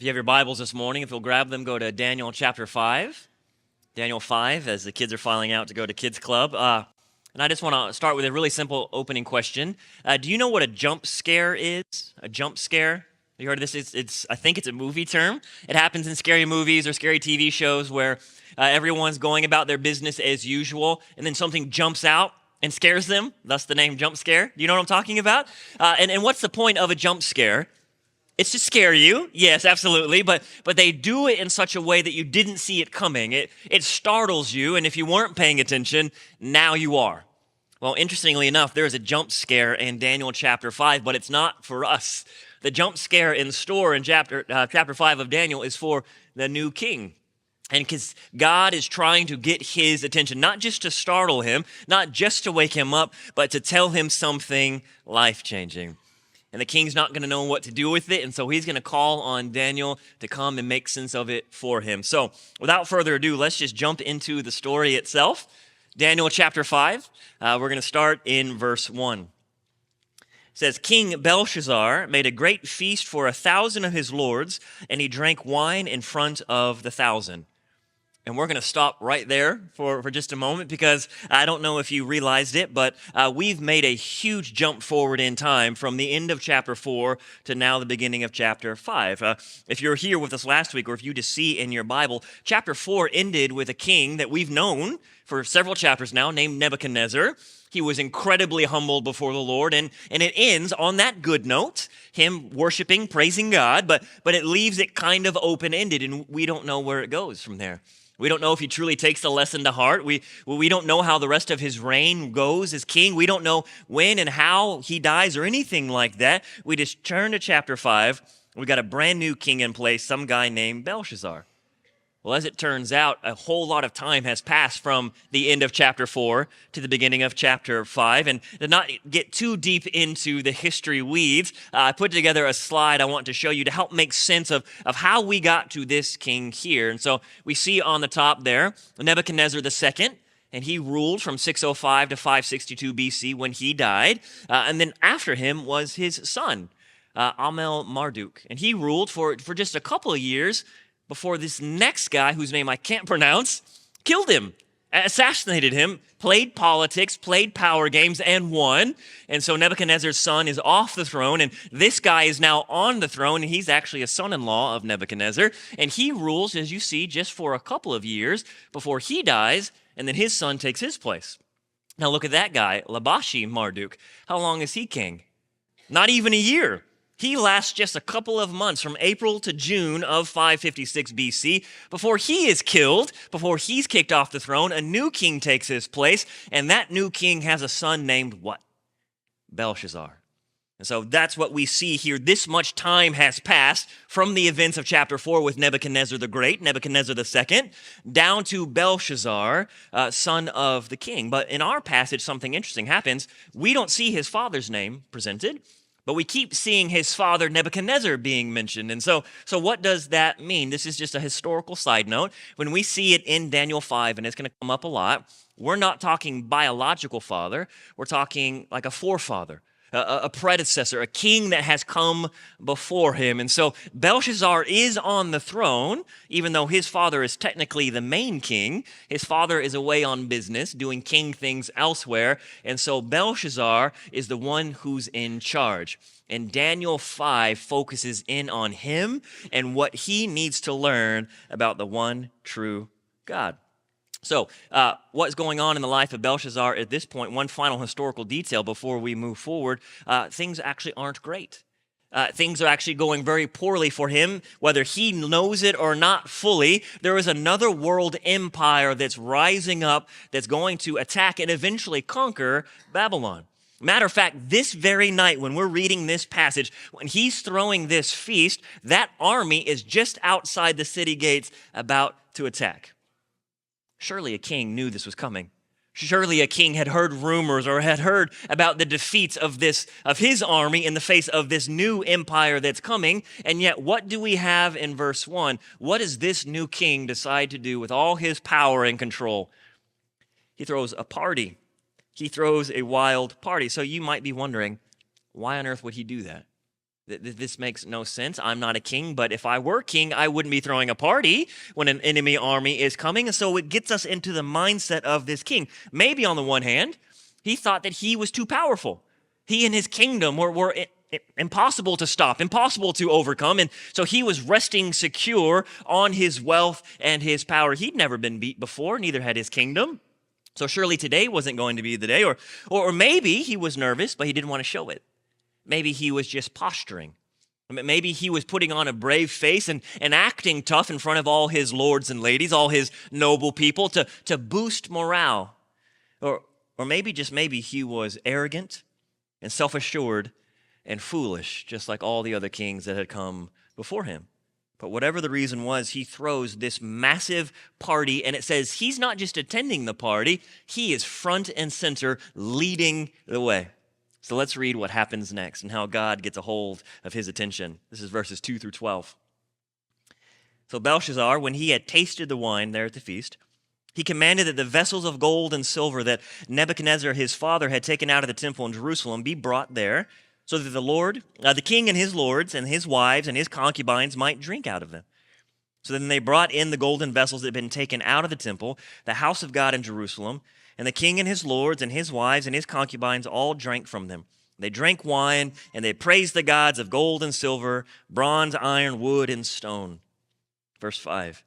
If you have your Bibles this morning, if you'll grab them, go to Daniel chapter 5. Daniel 5, as the kids are filing out to go to Kids Club. And I just want to start with a really simple opening question. Do you know what a jump scare is? A jump scare? You heard of this? I think it's a movie term. It happens in scary movies or scary TV shows where everyone's going about their business as usual, and then something jumps out and scares them. Thus the name jump scare. Do you know what I'm talking about? And what's the point of a jump scare? It's to scare you, yes, absolutely, but they do it in such a way that you didn't see it coming. It startles you, and if you weren't paying attention, now you are. Well, interestingly enough, there is a jump scare in Daniel chapter 5, but it's not for us. The jump scare in store in chapter 5 of Daniel is for the new king. And because God is trying to get his attention, not just to startle him, not just to wake him up, but to tell him something life-changing. And the king's not going to know what to do with it, and so he's going to call on Daniel to come and make sense of it for him. So without further ado, let's just jump into the story itself. Daniel chapter 5, we're going to start in verse 1. It says, King Belshazzar made a great feast for 1,000 of his lords, and he drank wine in front of the 1,000. And we're going to stop right there for just a moment because I don't know if you realized it, but we've made a huge jump forward in time from the end of chapter 4 to now the beginning of chapter 5. If you're here with us last week or if you just see in your Bible, chapter 4 ended with a king that we've known for several chapters now named Nebuchadnezzar. He was incredibly humbled before the Lord, and it ends on that good note, him worshiping, praising God, but it leaves it kind of open-ended, and we don't know where it goes from there. We don't know if he truly takes the lesson to heart. We don't know how the rest of his reign goes as king. We don't know when and how he dies or anything like that. We just turn to chapter 5. We got a brand new king in place, some guy named Belshazzar. Well, as it turns out, a whole lot of time has passed from the end of chapter 4 to the beginning of chapter 5. And to not get too deep into the history weeds, I put together a slide I want to show you to help make sense of how we got to this king here. And so we see on the top there, Nebuchadnezzar II, and he ruled from 605 to 562 BC when he died. And then after him was his son, Marduk. And he ruled for just a couple of years before this next guy, whose name I can't pronounce, killed him, assassinated him, played politics, played power games, and won. And so Nebuchadnezzar's son is off the throne, and this guy is now on the throne, and he's actually a son-in-law of Nebuchadnezzar. And he rules, as you see, just for a couple of years before he dies, and then his son takes his place. Now look at that guy, Marduk. How long is he king? Not even a year. He lasts just a couple of months, from April to June of 556 BC. Before he is killed, before he's kicked off the throne, a new king takes his place, and that new king has a son named what? Belshazzar. And so that's what we see here. This much time has passed from the events of chapter 4 with Nebuchadnezzar the Great, Nebuchadnezzar II, down to Belshazzar, son of the king. But in our passage, something interesting happens. We don't see his father's name presented, but we keep seeing his father Nebuchadnezzar being mentioned. And so what does that mean? This is just a historical side note. When we see it in Daniel 5, and it's going to come up a lot, we're not talking biological father. We're talking like a forefather, a predecessor, a king that has come before him. And so Belshazzar is on the throne, even though his father is technically the main king. His father is away on business, doing king things elsewhere. And so Belshazzar is the one who's in charge. And Daniel 5 focuses in on him and what he needs to learn about the one true God. So what's going on in the life of Belshazzar at this point? One final historical detail before we move forward. Things actually aren't great. Things are actually going very poorly for him, whether he knows it or not fully. There is another world empire that's rising up that's going to attack and eventually conquer Babylon. Matter of fact, this very night when we're reading this passage, when he's throwing this feast, that army is just outside the city gates about to attack. Surely a king knew this was coming. Surely a king had heard rumors or had heard about the defeats of his army in the face of this new empire that's coming. And yet, what do we have in verse 1? What does this new king decide to do with all his power and control? He throws a party. He throws a wild party. So you might be wondering, why on earth would he do that? This makes no sense. I'm not a king, but if I were king, I wouldn't be throwing a party when an enemy army is coming. And so it gets us into the mindset of this king. Maybe on the one hand, he thought that he was too powerful. He and his kingdom were impossible to stop, impossible to overcome. And so he was resting secure on his wealth and his power. He'd never been beat before, neither had his kingdom. So surely today wasn't going to be the day. Or maybe he was nervous, but he didn't want to show it. Maybe he was just posturing. Maybe he was putting on a brave face and acting tough in front of all his lords and ladies, all his noble people to boost morale. Or maybe, just maybe, he was arrogant and self-assured and foolish, just like all the other kings that had come before him. But whatever the reason was, he throws this massive party, and it says he's not just attending the party, he is front and center leading the way. So let's read what happens next and how God gets a hold of his attention. This is verses 2 through 12. So Belshazzar, when he had tasted the wine there at the feast, he commanded that the vessels of gold and silver that Nebuchadnezzar his father had taken out of the temple in Jerusalem be brought there, so that the king and his lords and his wives and his concubines might drink out of them. So then they brought in the golden vessels that had been taken out of the temple, the house of God in Jerusalem, and the king and his lords and his wives and his concubines all drank from them. They drank wine, and they praised the gods of gold and silver, bronze, iron, wood, and stone. Verse 5.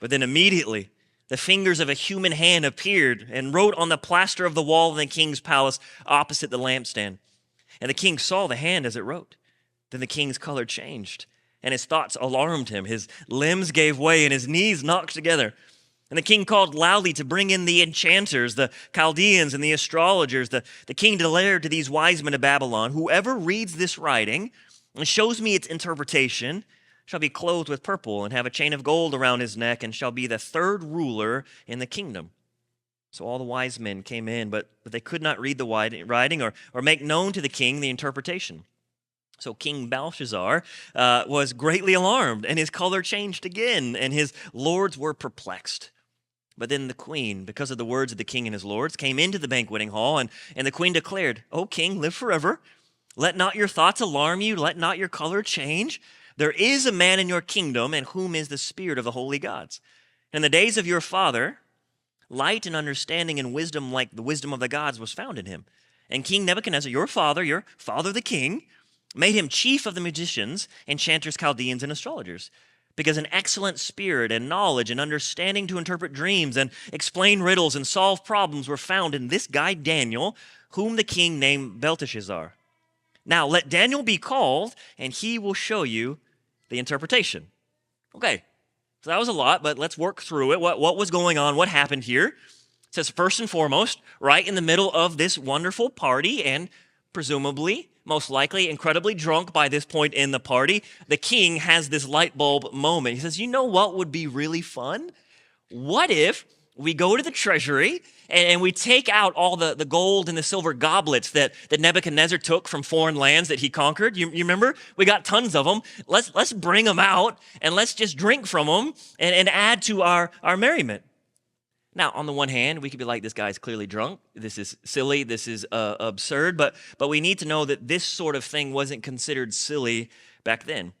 But then immediately the fingers of a human hand appeared and wrote on the plaster of the wall of the king's palace opposite the lampstand. And the king saw the hand as it wrote. Then the king's color changed, and his thoughts alarmed him. His limbs gave way, and his knees knocked together. And the king called loudly to bring in the enchanters, the Chaldeans, and the astrologers. The king declared to these wise men of Babylon, whoever reads this writing and shows me its interpretation shall be clothed with purple and have a chain of gold around his neck and shall be the third ruler in the kingdom. So all the wise men came in, but they could not read the writing or make known to the king the interpretation. So King Belshazzar was greatly alarmed, and his color changed again, and his lords were perplexed. But then the queen, because of the words of the king and his lords, came into the banqueting hall, and the queen declared, O king, live forever. Let not your thoughts alarm you. Let not your color change. There is a man in your kingdom in whom is the spirit of the holy gods. In the days of your father, light and understanding and wisdom like the wisdom of the gods was found in him. And King Nebuchadnezzar, your father the king, made him chief of the magicians, enchanters, Chaldeans, and astrologers, because an excellent spirit and knowledge and understanding to interpret dreams and explain riddles and solve problems were found in this guy Daniel, whom the king named Belteshazzar. Now let Daniel be called, and he will show you the interpretation. Okay, so that was a lot, but let's work through it. What was going on? What happened here? It says, first and foremost, right in the middle of this wonderful party, and presumably, most likely, incredibly drunk by this point in the party, the king has this light bulb moment. He says, you know what would be really fun? What if we go to the treasury and we take out all the gold and the silver goblets that Nebuchadnezzar took from foreign lands that he conquered? You remember? We got tons of them. Let's bring them out and let's just drink from them and add to our merriment. Now, on the one hand, we could be like, this guy's clearly drunk. This is silly. This is absurd. But we need to know that this sort of thing wasn't considered silly back then.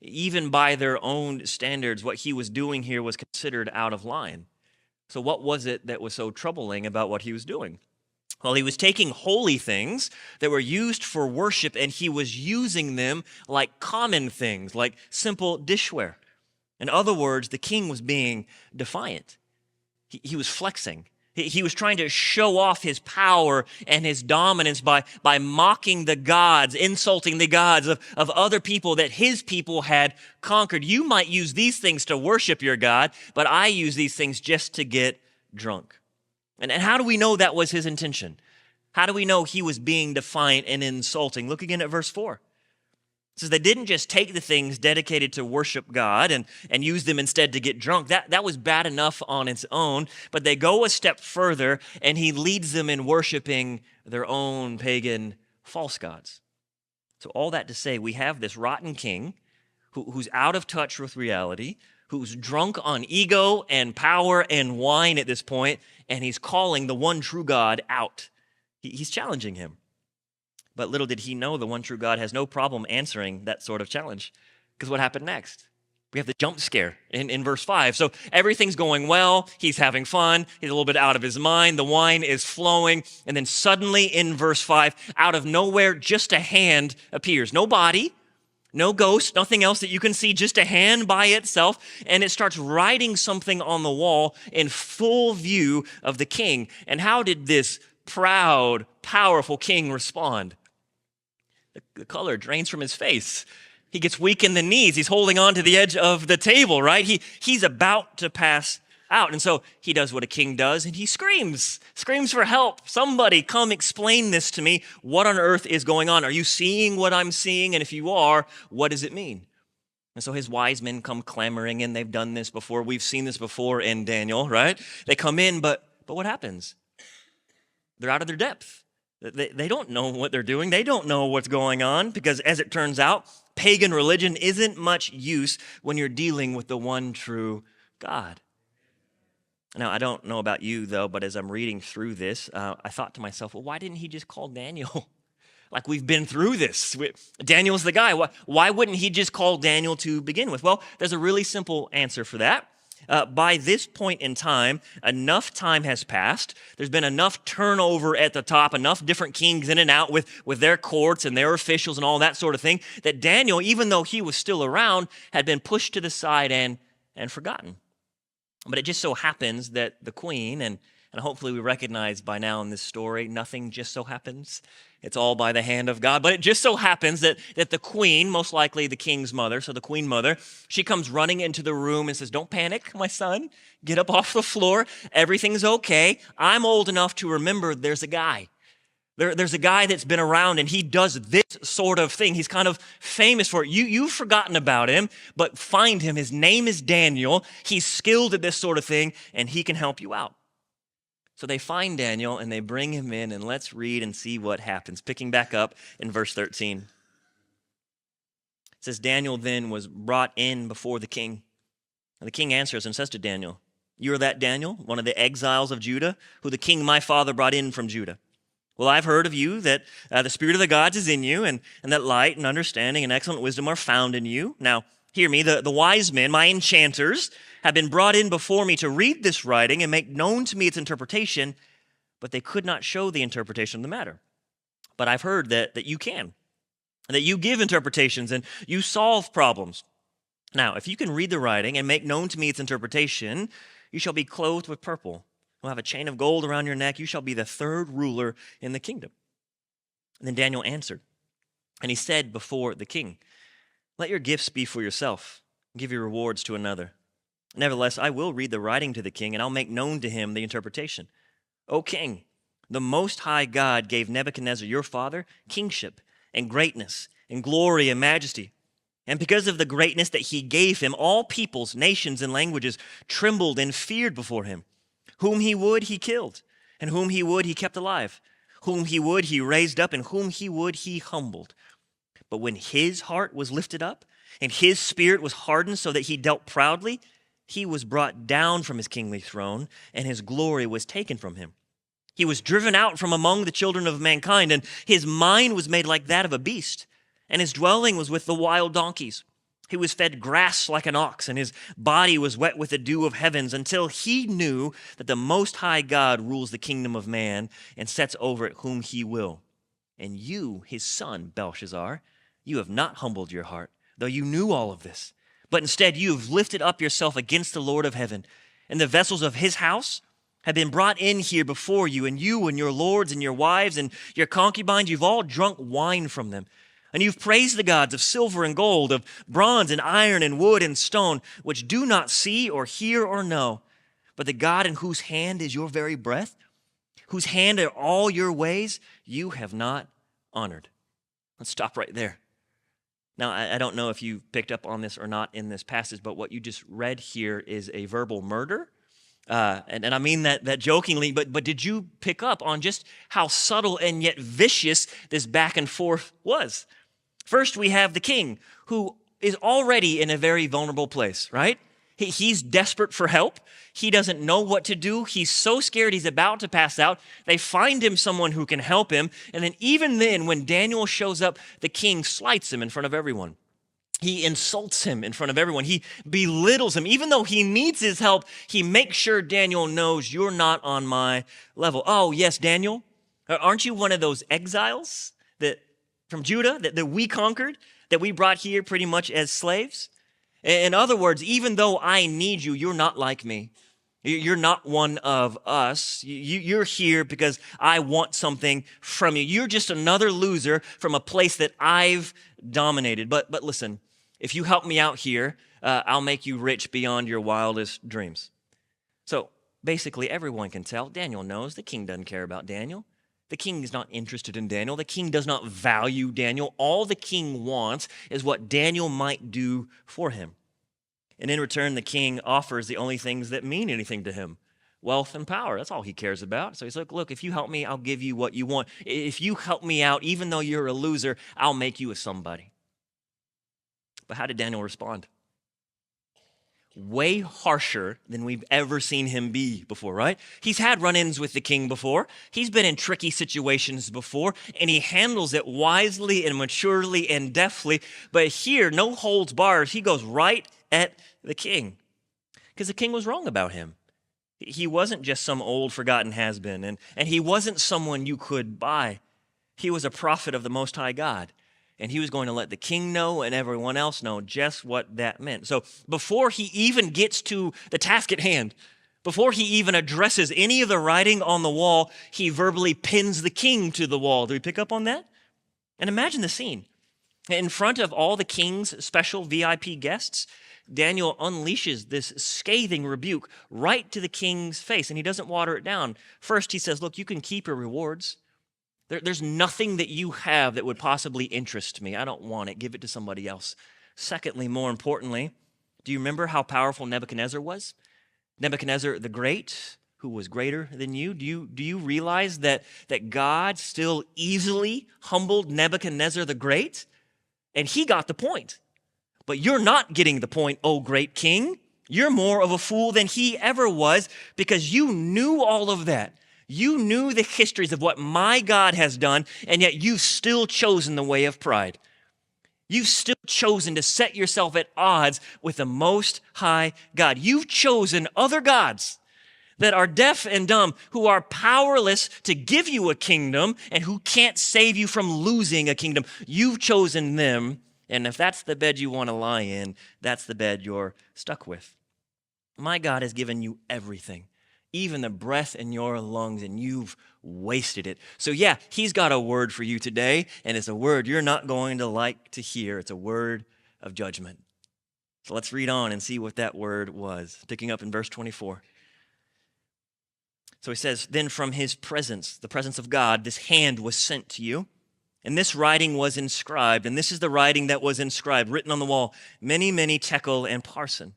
Even by their own standards, what he was doing here was considered out of line. So what was it that was so troubling about what he was doing? Well, he was taking holy things that were used for worship, and he was using them like common things, like simple dishware. In other words, the king was being defiant. He was flexing. He was trying to show off his power and his dominance by mocking the gods, insulting the gods of other people that his people had conquered. You might use these things to worship your God, but I use these things just to get drunk. And how do we know that was his intention? How do we know he was being defiant and insulting? Look again at verse 4. It says they didn't just take the things dedicated to worship God and use them instead to get drunk. That was bad enough on its own, but they go a step further, and he leads them in worshiping their own pagan false gods. So all that to say, we have this rotten king who's out of touch with reality, who's drunk on ego and power and wine at this point, and he's calling the one true God out. He's challenging him. But little did he know the one true God has no problem answering that sort of challenge. Because what happened next? We have the jump scare in verse 5. So everything's going well. He's having fun. He's a little bit out of his mind. The wine is flowing. And then suddenly in verse 5, out of nowhere, just a hand appears. No body, no ghost, nothing else that you can see, just a hand by itself. And it starts writing something on the wall in full view of the king. And how did this proud, powerful king respond? The color drains from his face. He gets weak in the knees. He's holding on to the edge of the table, right? He's about to pass out. And so he does what a king does, and he screams for help. Somebody come explain this to me. What on earth is going on? Are you seeing what I'm seeing? And if you are, what does it mean? And so his wise men come clamoring in. They've done this before. We've seen this before in Daniel, right? They come in, but what happens? They're out of their depth. They don't know what they're doing. They don't know what's going on because, as it turns out, pagan religion isn't much use when you're dealing with the one true God. Now, I don't know about you, though, but as I'm reading through this, I thought to myself, well, why didn't he just call Daniel? Like, we've been through this. Daniel's the guy. Why wouldn't he just call Daniel to begin with? Well, there's a really simple answer for that. By this point in time, enough time has passed. There's been enough turnover at the top, enough different kings in and out with their courts and their officials and all that sort of thing, that Daniel, even though he was still around, had been pushed to the side and forgotten. But it just so happens that the queen, and hopefully we recognize by now in this story, nothing just so happens. It's all by the hand of God. But it just so happens that the queen, most likely the king's mother, so the queen mother, she comes running into the room and says, "Don't panic, my son. Get up off the floor. Everything's okay. I'm old enough to remember there's a guy. There's a guy that's been around, and he does this sort of thing. He's kind of famous for it. You've forgotten about him, but find him. His name is Daniel. He's skilled at this sort of thing, and he can help you out." So they find Daniel, and they bring him in, and let's read and see what happens. Picking back up in verse 13. It says, "Daniel then was brought in before the king. And the king answers and says to Daniel, 'You are that Daniel, one of the exiles of Judah, who the king my father brought in from Judah. Well, I've heard of you, that the spirit of the gods is in you, and that light and understanding and excellent wisdom are found in you. Now, hear me, the wise men, my enchanters, have been brought in before me to read this writing and make known to me its interpretation, but they could not show the interpretation of the matter. But I've heard that you can, and that you give interpretations and you solve problems. Now, if you can read the writing and make known to me its interpretation, you shall be clothed with purple. You'll have a chain of gold around your neck. You shall be the third ruler in the kingdom.' And then Daniel answered, and he said before the king, 'Let your gifts be for yourself, and give your rewards to another. Nevertheless, I will read the writing to the king, and I'll make known to him the interpretation. O king, the Most High God gave Nebuchadnezzar your father kingship and greatness and glory and majesty. And because of the greatness that he gave him, all peoples, nations, and languages trembled and feared before him. Whom he would, he killed, and whom he would, he kept alive. Whom he would, he raised up, and whom he would, he humbled. But when his heart was lifted up, and his spirit was hardened so that he dealt proudly, he was brought down from his kingly throne, and his glory was taken from him. He was driven out from among the children of mankind, and his mind was made like that of a beast, and his dwelling was with the wild donkeys. He was fed grass like an ox, and his body was wet with the dew of heavens, until he knew that the Most High God rules the kingdom of man and sets over it whom he will. And you, his son, Belshazzar, you have not humbled your heart, though you knew all of this. But instead you have lifted up yourself against the Lord of heaven, and the vessels of his house have been brought in here before you, and your lords and your wives and your concubines, you've all drunk wine from them. And you've praised the gods of silver and gold, of bronze and iron and wood and stone, which do not see or hear or know, but the God in whose hand is your very breath, whose hand are all your ways, you have not honored." Let's stop right there. Now, I don't know if you picked up on this or not in this passage, but what you just read here is a verbal murder. And I mean that jokingly, but did you pick up on just how subtle and yet vicious this back and forth was? First, we have the king, who is already in a very vulnerable place, right? He's desperate for help. He doesn't know what to do. He's so scared he's about to pass out. They find him someone who can help him. And then even then, when Daniel shows up, the king slights him in front of everyone. He insults him in front of everyone. He belittles him. Even though he needs his help, he makes sure Daniel knows you're not on my level. Oh, yes, Daniel, aren't you one of those exiles from Judah that we conquered, that we brought here pretty much as slaves? In other words, even though I need you, you're not like me. You're not one of us. You're here because I want something from you. You're just another loser from a place that I've dominated. But listen, if you help me out here, I'll make you rich beyond your wildest dreams. So basically, everyone can tell. Daniel knows the king doesn't care about Daniel. The king is not interested in Daniel. The king does not value Daniel. All the king wants is what Daniel might do for him. And in return, the king offers the only things that mean anything to him: wealth and power. That's all he cares about. So he's like, look, if you help me, I'll give you what you want. If you help me out, even though you're a loser, I'll make you a somebody. But how did Daniel respond? Way harsher than we've ever seen him be before, right? He's had run-ins with the king before. He's been in tricky situations before, and he handles it wisely and maturely and deftly. But here, no holds barred. He goes right at the king because the king was wrong about him. He wasn't just some old forgotten has-been, and he wasn't someone you could buy. He was a prophet of the Most High God. And he was going to let the king know and everyone else know just what that meant. So before he even gets to the task at hand, before he even addresses any of the writing on the wall, he verbally pins the king to the wall. Do we pick up on that? And imagine the scene. In front of all the king's special VIP guests, Daniel unleashes this scathing rebuke right to the king's face, and he doesn't water it down. First, he says, look, you can keep your rewards. There's nothing that you have that would possibly interest me. I don't want it. Give it to somebody else. Secondly, more importantly, do you remember how powerful Nebuchadnezzar was? Nebuchadnezzar the Great, who was greater than you. Do you realize that God still easily humbled Nebuchadnezzar the Great? And he got the point. But you're not getting the point, oh great king. You're more of a fool than he ever was because you knew all of that. You knew the histories of what my God has done, and yet you've still chosen the way of pride. You've still chosen to set yourself at odds with the Most High God. You've chosen other gods that are deaf and dumb, who are powerless to give you a kingdom and who can't save you from losing a kingdom. You've chosen them, and if that's the bed you want to lie in, that's the bed you're stuck with. My God has given you everything, even the breath in your lungs, and you've wasted it. So yeah, he's got a word for you today, and it's a word you're not going to like to hear. It's a word of judgment. So let's read on and see what that word was. Picking up in verse 24. So he says, then from his presence, the presence of God, this hand was sent to you, and this writing was inscribed, and this is the writing that was inscribed, written on the wall, many, many tekel and parson.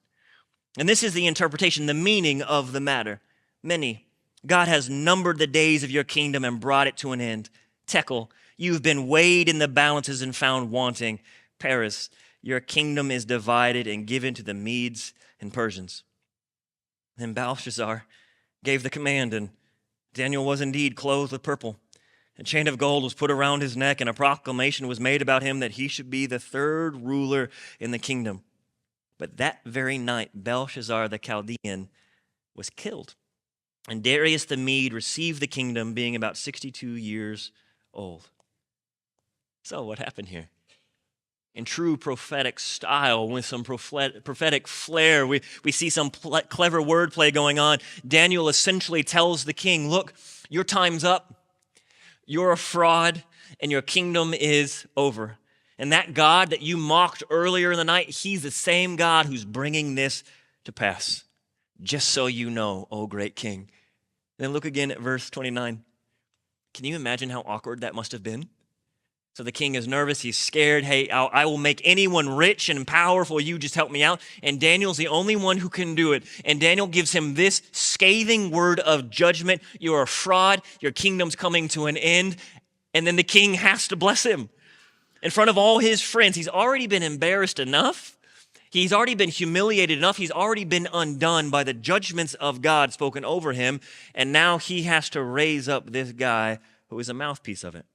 And this is the interpretation, the meaning of the matter. Many. God has numbered the days of your kingdom and brought it to an end. Tekel, you've been weighed in the balances and found wanting. Paris, your kingdom is divided and given to the Medes and Persians. Then Belshazzar gave the command, and Daniel was indeed clothed with purple. A chain of gold was put around his neck, and a proclamation was made about him that he should be the third ruler in the kingdom. But that very night, Belshazzar the Chaldean was killed. And Darius the Mede received the kingdom, being about 62 years old. So what happened here? In true prophetic style, with some prophetic flair, we see some clever wordplay going on. Daniel essentially tells the king, look, your time's up. You're a fraud, and your kingdom is over. And that God that you mocked earlier in the night, he's the same God who's bringing this to pass. Just so you know, O great king. Then look again at verse 29. Can you imagine how awkward that must have been? So the king is nervous. He's scared. Hey, I will make anyone rich and powerful. You just help me out. And Daniel's the only one who can do it. And Daniel gives him this scathing word of judgment. You're a fraud. Your kingdom's coming to an end. And then the king has to bless him in front of all his friends. He's already been embarrassed enough. He's already been humiliated enough. He's already been undone by the judgments of God spoken over him. And now he has to raise up this guy who is a mouthpiece of it.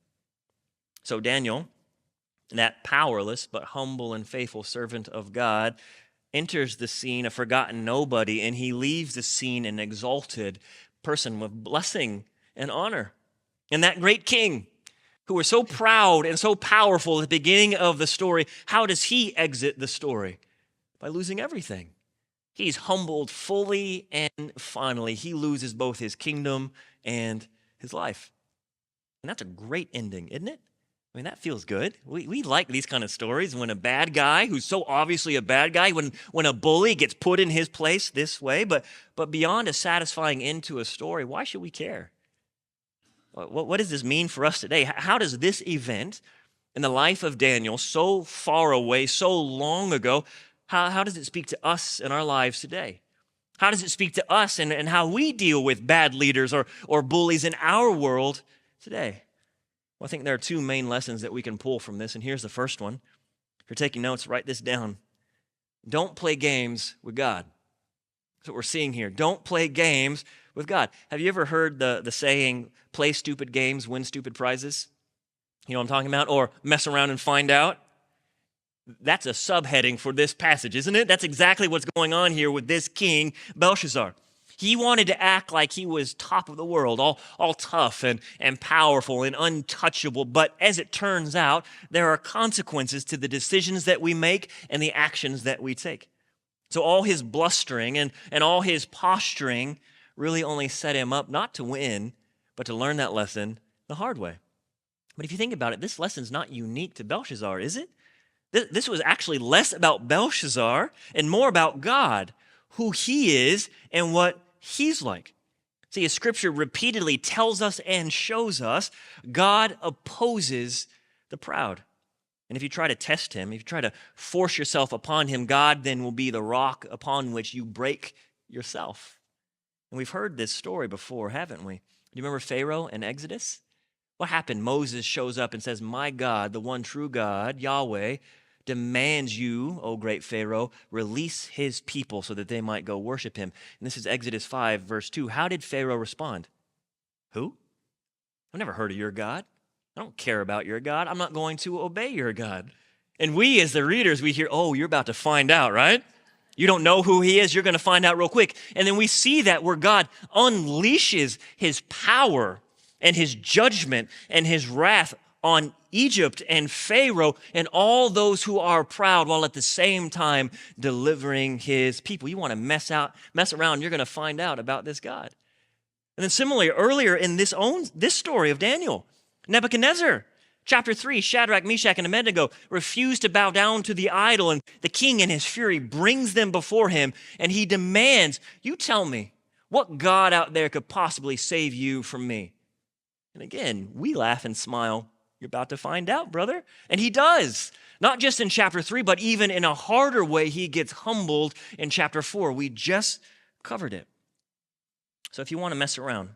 So Daniel, that powerless but humble and faithful servant of God, enters the scene a forgotten nobody, and he leaves the scene an exalted person with blessing and honor. And that great king, who was so proud and so powerful at the beginning of the story, how does he exit the story? By losing everything. He's humbled fully, and finally he loses both his kingdom and his life. And that's a great ending, isn't it? I mean, that feels good. We like these kind of stories when a bad guy, who's so obviously a bad guy, when a bully gets put in his place this way. But beyond a satisfying end to a story, why should we care? What does this mean for us today? How does this event in the life of Daniel, so far away, so long ago, how does it speak to us in our lives today? How does it speak to us and how we deal with bad leaders or bullies in our world today? Well, I think there are two main lessons that we can pull from this, and here's the first one. If you're taking notes, write this down. Don't play games with God. That's what we're seeing here. Don't play games with God. Have you ever heard the saying, play stupid games, win stupid prizes? You know what I'm talking about? Or mess around and find out? That's a subheading for this passage, isn't it? That's exactly what's going on here with this king, Belshazzar. He wanted to act like he was top of the world, all tough and powerful and untouchable. But as it turns out, there are consequences to the decisions that we make and the actions that we take. So all his blustering and all his posturing really only set him up not to win, but to learn that lesson the hard way. But if you think about it, this lesson's not unique to Belshazzar, is it? This was actually less about Belshazzar and more about God, who he is and what he's like. See, as Scripture repeatedly tells us and shows us, God opposes the proud. And if you try to test him, if you try to force yourself upon him, God then will be the rock upon which you break yourself. And we've heard this story before, haven't we? Do you remember Pharaoh in Exodus? What happened? Moses shows up and says, my God, the one true God, Yahweh, demands you, O great Pharaoh, release his people so that they might go worship him. And this is Exodus 5, verse 2. How did Pharaoh respond? Who? I've never heard of your God. I don't care about your God. I'm not going to obey your God. And we, as the readers, we hear, oh, you're about to find out, right? You don't know who he is. You're going to find out real quick. And then we see that where God unleashes his power and his judgment and his wrath on Egypt and Pharaoh and all those who are proud, while at the same time delivering his people. You want to mess around, you're going to find out about this God. And then similarly, earlier in this story of Daniel, Nebuchadnezzar, chapter 3, Shadrach, Meshach, and Abednego refused to bow down to the idol, and the king in his fury brings them before him, and he demands, you tell me, what God out there could possibly save you from me? And again, we laugh and smile. You're about to find out, brother. And he does. Not just in chapter 3, but even in a harder way, he gets humbled in chapter 4. We just covered it. So if you want to mess around,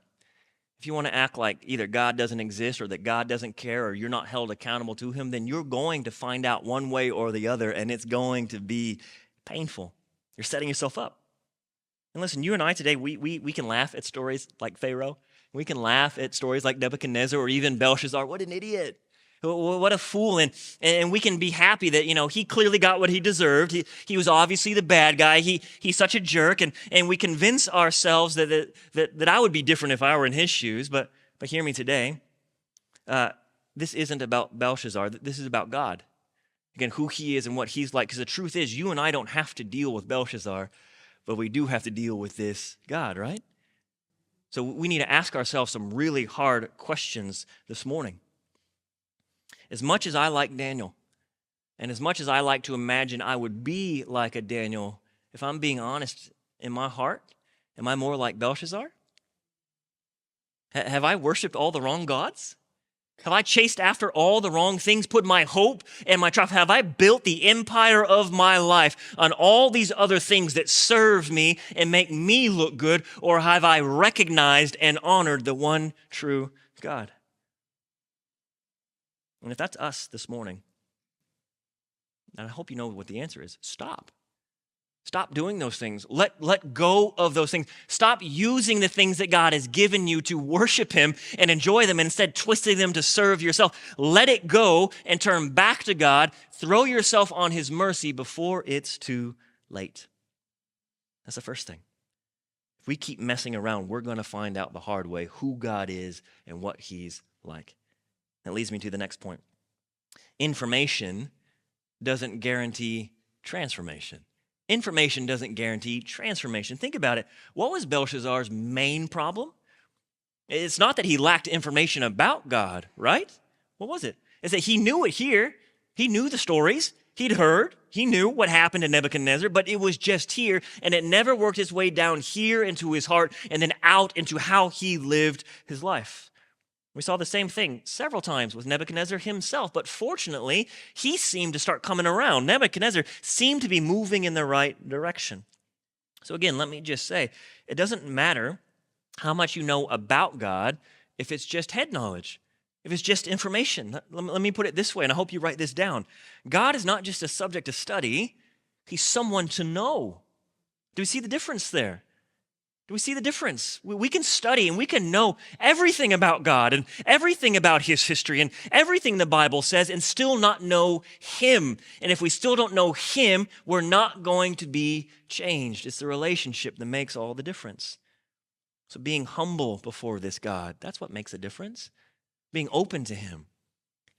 if you want to act like either God doesn't exist or that God doesn't care or you're not held accountable to him, then you're going to find out one way or the other, and it's going to be painful. You're setting yourself up. And listen, you and I today, we can laugh at stories like Pharaoh. We can laugh at stories like Nebuchadnezzar or even Belshazzar. What an idiot. What a fool. And we can be happy that, he clearly got what he deserved. He was obviously the bad guy. He's such a jerk. And we convince ourselves that I would be different if I were in his shoes. But hear me today. This isn't about Belshazzar. This is about God. Again, who he is and what he's like. Because the truth is, you and I don't have to deal with Belshazzar, but we do have to deal with this God, right? So we need to ask ourselves some really hard questions this morning. As much as I like Daniel, and as much as I like to imagine I would be like a Daniel, if I'm being honest in my heart, am I more like Belshazzar? Have I worshiped all the wrong gods? Have I chased after all the wrong things, put my hope and my trust? Have I built the empire of my life on all these other things that serve me and make me look good? Or have I recognized and honored the one true God? And if that's us this morning, and I hope you know what the answer is, stop. Stop doing those things. Let go of those things. Stop using the things that God has given you to worship him and enjoy them, and instead twisting them to serve yourself. Let it go and turn back to God. Throw yourself on his mercy before it's too late. That's the first thing. If we keep messing around, we're going to find out the hard way who God is and what he's like. That leads me to the next point. Information doesn't guarantee transformation. Information doesn't guarantee transformation. Think about it. What was Belshazzar's main problem? It's not that he lacked information about God, right? What was it? It's that he knew it here. He knew the stories. He'd heard. He knew what happened to Nebuchadnezzar, but it was just here, and it never worked its way down here into his heart and then out into how he lived his life. We saw the same thing several times with Nebuchadnezzar himself, but fortunately, he seemed to start coming around. Nebuchadnezzar seemed to be moving in the right direction. So again, let me just say, it doesn't matter how much you know about God if it's just head knowledge, if it's just information. Let me put it this way, and I hope you write this down. God is not just a subject to study, he's someone to know. Do we see the difference there? Do we see the difference? We can study and we can know everything about God and everything about his history and everything the Bible says and still not know him. And if we still don't know him, we're not going to be changed. It's the relationship that makes all the difference. So being humble before this God, that's what makes a difference. Being open to him,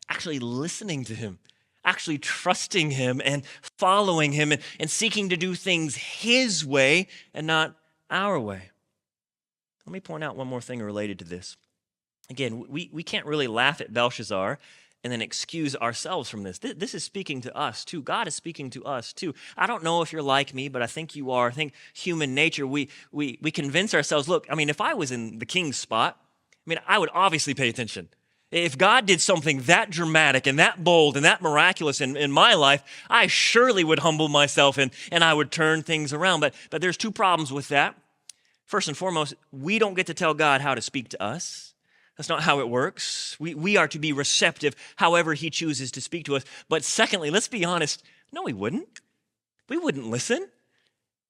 actually listening to him, actually trusting him and following him and seeking to do things his way and not our way. Let me point out one more thing related to this. Again, we can't really laugh at Belshazzar and then excuse ourselves from this. This is speaking to us too. God is speaking to us too. I don't know if you're like me, but I think you are. I think human nature, we convince ourselves, look, I mean, if I was in the king's spot, I would obviously pay attention. If God did something that dramatic and that bold and that miraculous in my life, I surely would humble myself and I would turn things around. But there's two problems with that. First and foremost, we don't get to tell God how to speak to us. That's not how it works. We are to be receptive however he chooses to speak to us. But secondly, let's be honest, no, we wouldn't. We wouldn't listen.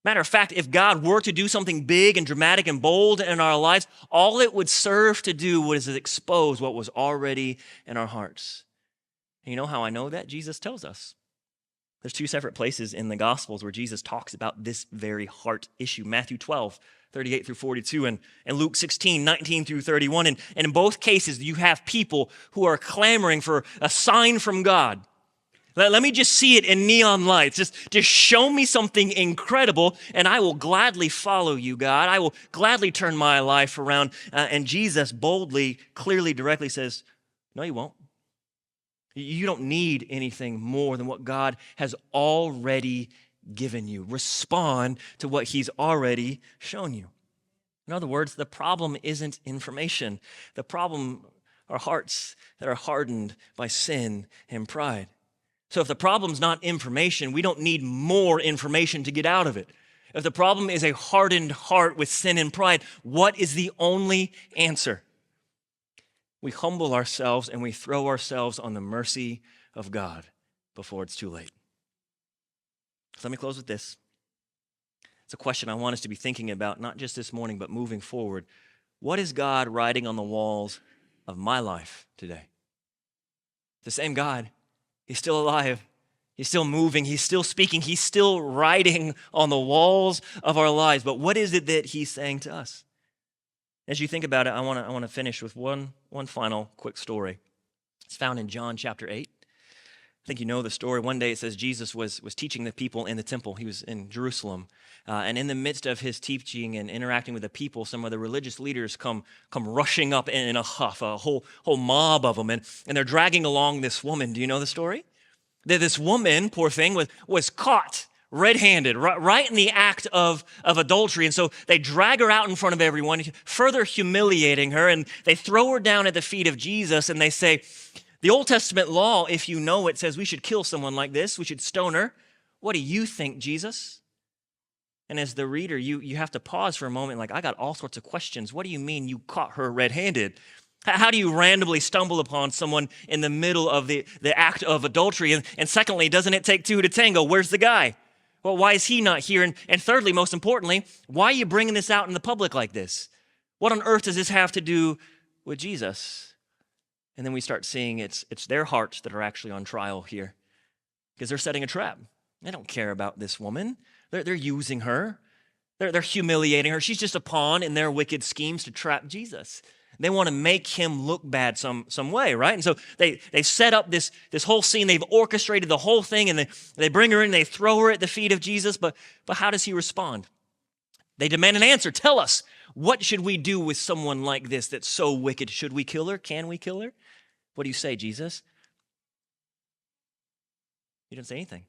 Matter of fact, if God were to do something big and dramatic and bold in our lives, all it would serve to do was expose what was already in our hearts. And you know how I know that? Jesus tells us. There's two separate places in the Gospels where Jesus talks about this very heart issue. Matthew 12, 38 through 42, and Luke 16, 19 through 31. And in both cases, you have people who are clamoring for a sign from God. Let me just see it in neon lights. Just show me something incredible, and I will gladly follow you, God. I will gladly turn my life around. And Jesus boldly, clearly, directly says, no, you won't. You don't need anything more than what God has already given you. Respond to what he's already shown you. In other words, the problem isn't information. The problem are hearts that are hardened by sin and pride. So if the problem's not information, we don't need more information to get out of it. If the problem is a hardened heart with sin and pride, what is the only answer? We humble ourselves and we throw ourselves on the mercy of God before it's too late. So let me close with this. It's a question I want us to be thinking about, not just this morning, but moving forward. What is God writing on the walls of my life today? The same God. He's still alive. He's still moving. He's still speaking. He's still writing on the walls of our lives. But what is it that he's saying to us? As you think about it, I want to finish with one final quick story. It's found in John chapter 8. I think you know the story. One day it says Jesus was teaching the people in the temple. He was in Jerusalem. And in the midst of his teaching and interacting with the people, some of the religious leaders come rushing up in a huff, a whole mob of them. And they're dragging along this woman. Do you know the story? That this woman, poor thing, was caught red-handed, right in the act of adultery. And so they drag her out in front of everyone, further humiliating her. And they throw her down at the feet of Jesus and they say, the Old Testament law, if you know it, says we should kill someone like this. We should stone her. What do you think, Jesus? And as the reader, you have to pause for a moment, like, I got all sorts of questions. What do you mean you caught her red-handed? How do you randomly stumble upon someone in the middle of the act of adultery? And secondly, doesn't it take two to tango? Where's the guy? Well, why is he not here? And thirdly, most importantly, why are you bringing this out in the public like this? What on earth does this have to do with Jesus? And then we start seeing it's their hearts that are actually on trial here because they're setting a trap. They don't care about this woman. They're using her. They're humiliating her. She's just a pawn in their wicked schemes to trap Jesus. They want to make him look bad some way, right? And so they set up this whole scene. They've orchestrated the whole thing, and they bring her in, they throw her at the feet of Jesus. But how does he respond? They demand an answer. Tell us, what should we do with someone like this that's so wicked? Should we kill her? Can we kill her? What do you say, Jesus? He doesn't say anything.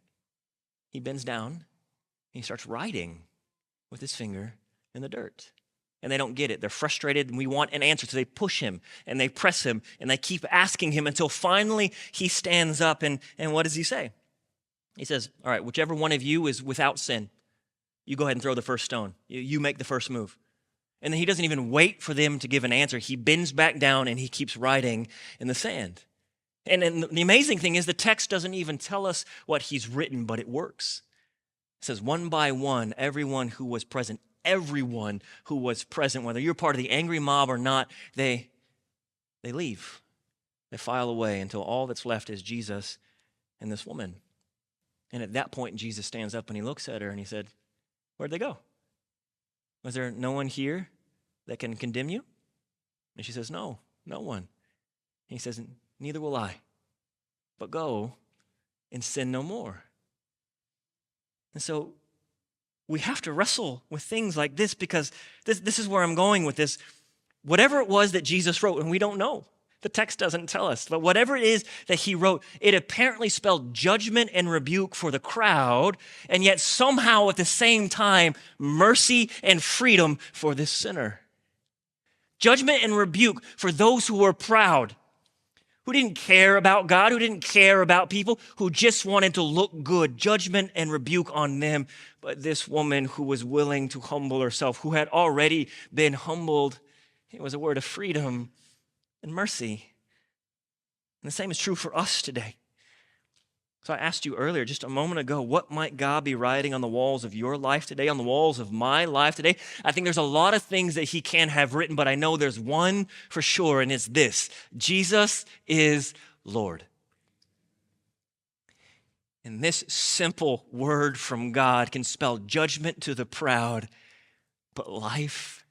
He bends down, and he starts writing with his finger in the dirt. And they don't get it. They're frustrated, and we want an answer. So they push him, and they press him, and they keep asking him until finally he stands up. And what does he say? He says, all right, whichever one of you is without sin, you go ahead and throw the first stone. You make the first move. And then he doesn't even wait for them to give an answer. He bends back down, and he keeps writing in the sand. And the amazing thing is the text doesn't even tell us what he's written, but it works. It says, one by one, everyone who was present, whether you're part of the angry mob or not, they leave. They file away until all that's left is Jesus and this woman. And at that point, Jesus stands up and he looks at her and he said, where'd they go? Was there no one here that can condemn you? And she says, no one. And he says, neither will I, but go and sin no more. And so we have to wrestle with things like this because this is where I'm going with this. Whatever it was that Jesus wrote, and we don't know, the text doesn't tell us, but whatever it is that he wrote, it apparently spelled judgment and rebuke for the crowd, and yet somehow at the same time, mercy and freedom for this sinner. Judgment and rebuke for those who were proud, who didn't care about God, who didn't care about people, who just wanted to look good. Judgment and rebuke on them. But this woman who was willing to humble herself, who had already been humbled, it was a word of freedom and mercy. And the same is true for us today. So I asked you earlier, just a moment ago, what might God be writing on the walls of your life today, on the walls of my life today? I think there's a lot of things that he can have written, but I know there's one for sure, and it's this: Jesus is Lord. And this simple word from God can spell judgment to the proud, but life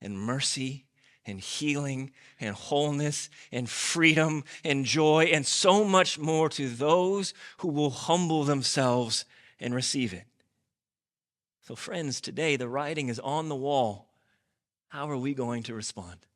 and mercy and healing and wholeness and freedom and joy and so much more to those who will humble themselves and receive it. So friends, today the writing is on the wall. How are we going to respond?